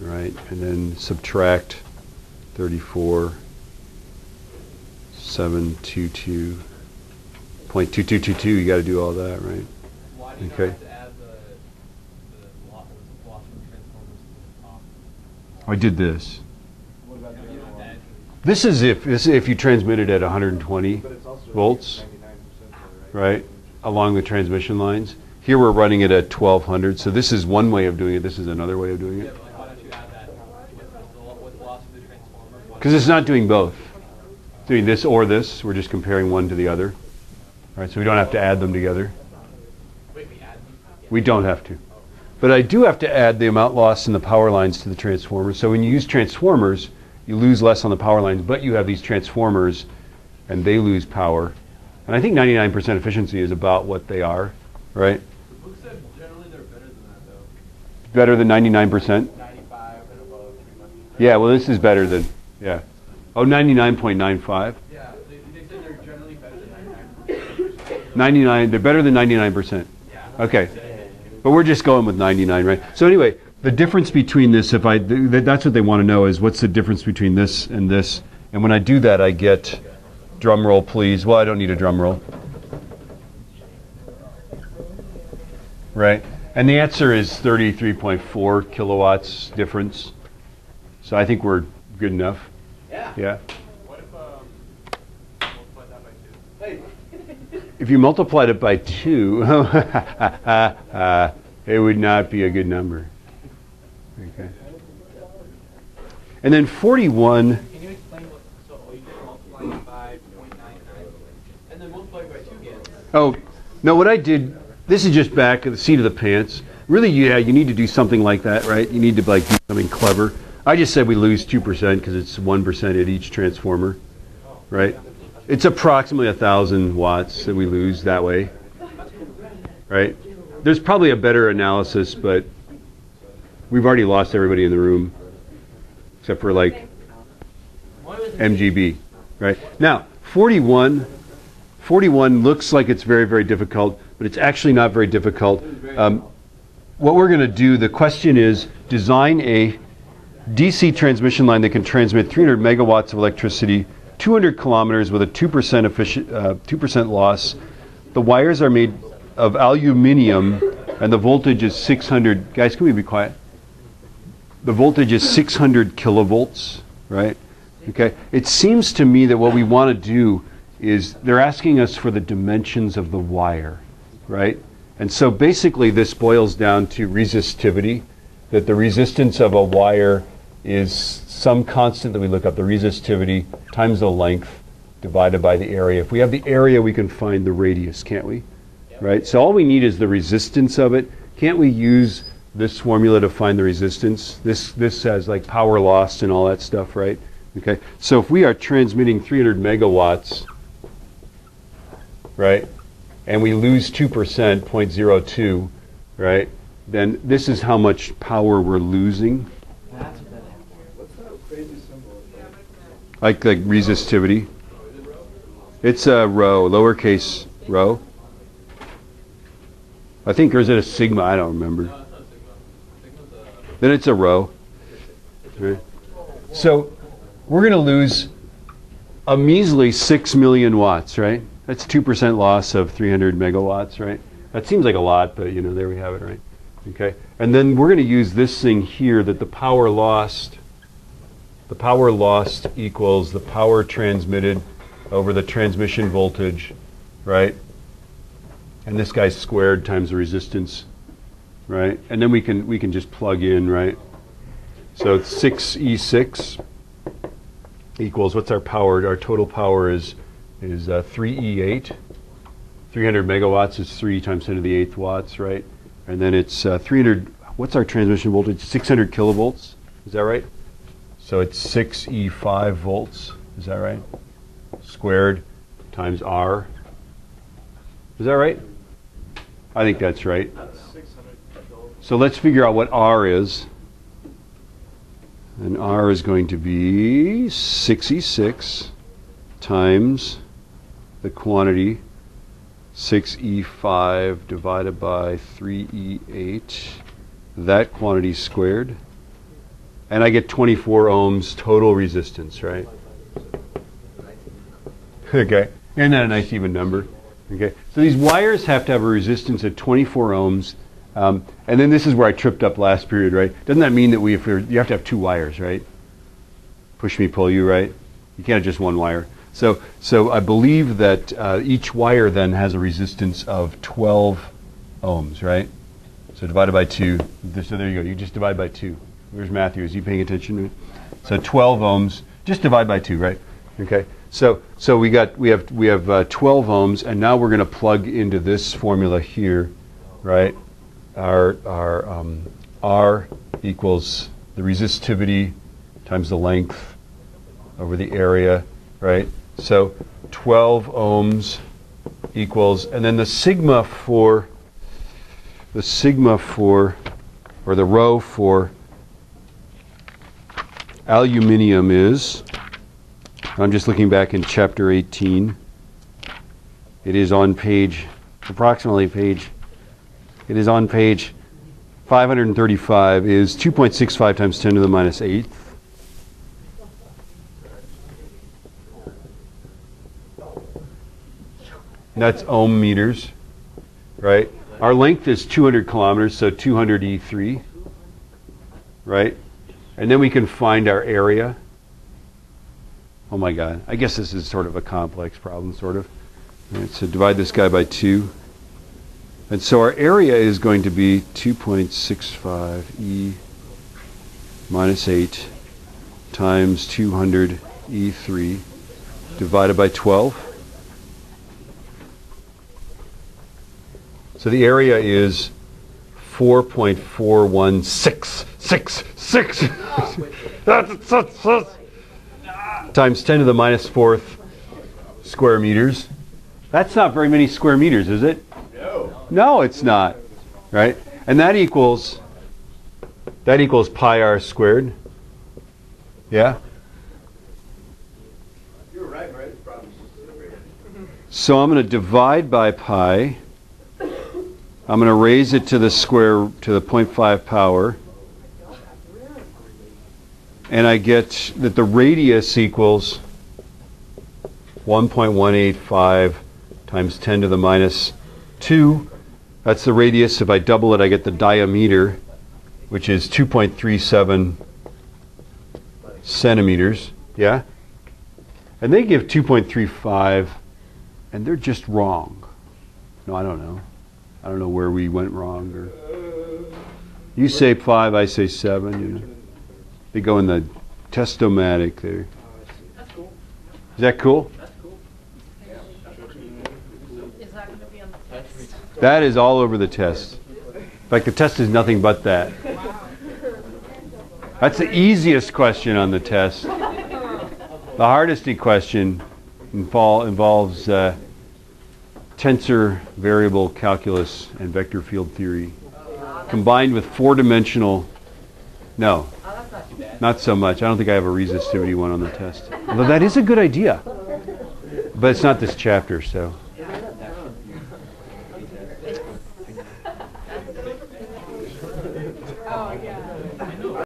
right? And then subtract 34,722.2222. You got to do all that, right? Why do you Okay. not have to add the loss from transformers to the top? I did this. What about the other one? This is if you transmit it at 120 But it's also volts, 99% right, along the transmission lines. Here we're running it at 1200, so this is one way of doing it. This is another way of doing Yeah, it. but like, why don't you add that with the loss of the transformers? Because it's not doing both. It's doing this or this. We're just comparing one to the other. Right, so we don't have to add them together. Wait, we add them? We don't have to. But I do have to add the amount lost in the power lines to the transformers. So when you use transformers, you lose less on the power lines, but you have these transformers and they lose power. And I think 99% efficiency is about what they are, right? The book said generally they're better than that, though. Better than 99%? 95 and above, pretty much. Yeah, well, this is better than, yeah. Oh, 99.95? Yeah, they said they're generally better than 99%. 99, they're better than 99%. Yeah. Okay. But we're just going with 99, right? So anyway, the difference between this, that's what they want to know, is what's the difference between this and this? And when I do that, I get, drum roll please. Well, I don't need a drum roll. Right? And the answer is 33.4 kilowatts difference. So I think we're good enough. Yeah. Yeah. What if multiply that by 2? Hey. If you multiplied it by 2, it would not be a good number. Okay. And then 41. Can you explain what? So you just multiply it by 0.99, and then multiply it by 2 again. Oh, no, what I did, this is just back at the seat of the pants. Really, yeah, you need to do something like that, right? You need to like do something clever. I just said we lose 2% because it's 1% at each transformer, right? It's approximately 1,000 watts that we lose that way, right? There's probably a better analysis, but we've already lost everybody in the room, except for like MGB, right? Now, 41 looks like it's very, very difficult, but it's actually not very difficult. What we're going to do, the question is, design a DC transmission line that can transmit 300 megawatts of electricity, 200 kilometers with a 2% loss. The wires are made of aluminum, and the voltage is 600. Guys, can we be quiet? The voltage is 600 kilovolts, right? Okay. It seems to me that what we want to do is they're asking us for the dimensions of the wire, right? And so basically this boils down to resistivity, that the resistance of a wire is some constant that we look up, the resistivity times the length divided by the area. If we have the area, we can find the radius, can't we? Yep. Right? So all we need is the resistance of it. Can't we use this formula to find the resistance? This has like power lost and all that stuff, right? Okay. So if we are transmitting 300 megawatts, right, and we lose 2%, 0.02, right, then this is how much power we're losing. What's that crazy symbol? Like resistivity. It's a rho, lowercase rho. I think, or is it a sigma? I don't remember. No, it's not sigma. Sigma's a... Then it's a rho. Right. So we're going to lose a measly 6 million watts, right? That's 2% loss of 300 megawatts, right? That seems like a lot, but you know, there we have it, right? Okay. And then we're going to use this thing here, that the power lost equals the power transmitted over the transmission voltage, right? And this guy's squared times the resistance, right? And then we can just plug in, right? So it's 6E6 equals, what's our power? Our total power is 3E8. 300 megawatts is 3 times 10 to the 8th watts, right? And then it's 300, what's our transmission voltage? 600 kilovolts, is that right? So it's 6E5 volts, is that right? Squared times R. Is that right? I think that's right. So let's figure out what R is. And R is going to be 6E6 times the quantity 6E5 divided by 3E8, that quantity squared, and I get 24 ohms total resistance, right? Okay, isn't that a nice even number? Okay, so these wires have to have a resistance at 24 ohms, and then this is where I tripped up last period, right? Doesn't that mean that you have to have two wires, right? Push me, pull you, right? You can't have just one wire. So I believe that each wire then has a resistance of 12 ohms, right? So divided by 2. So there you go. You just divide by 2. Where's Matthew? Is he paying attention to it? So 12 ohms. Just divide by 2, right? Okay. So we have 12 ohms, and now we're going to plug into this formula here, right? Our R equals the resistivity times the length over the area, right? So 12 ohms equals, and then the sigma for, or the rho for aluminium is, I'm just looking back in chapter 18. It is on page, it is on page 535, is 2.65 times 10 to the minus 8th. That's ohm meters, right? Our length is 200 kilometers, so 200 E3, right? And then we can find our area. Oh my God, I guess this is sort of a complex problem, sort of. All right, so divide this guy by 2. And so our area is going to be 2.65 E minus 8 times 200 E3 divided by 12. So the area is 4.41666 times 10 to the minus 4th square meters. That's not very many square meters, is it? No, it's not. Right? And that equals pi r squared. Yeah? You're right, right? So I'm going to divide by pi. I'm going to raise it to the square, to the 0.5 power. And I get that the radius equals 1.185 times 10 to the minus 2. That's the radius. If I double it, I get the diameter, which is 2.37 centimeters. Yeah? And they give 2.35, and they're just wrong. No, I don't know. I don't know where we went wrong. Or you say 5, I say 7. You know, they go in the testomatic there. That's cool. Is that cool? That's cool. Is that going to be on the text? That is all over the test. In fact, the test is nothing but that. That's the easiest question on the test. The hardest question involves tensor variable calculus and vector field theory combined with four-dimensional. No, not so much. I don't think I have a resistivity one on the test. Although that is a good idea. But it's not this chapter, so.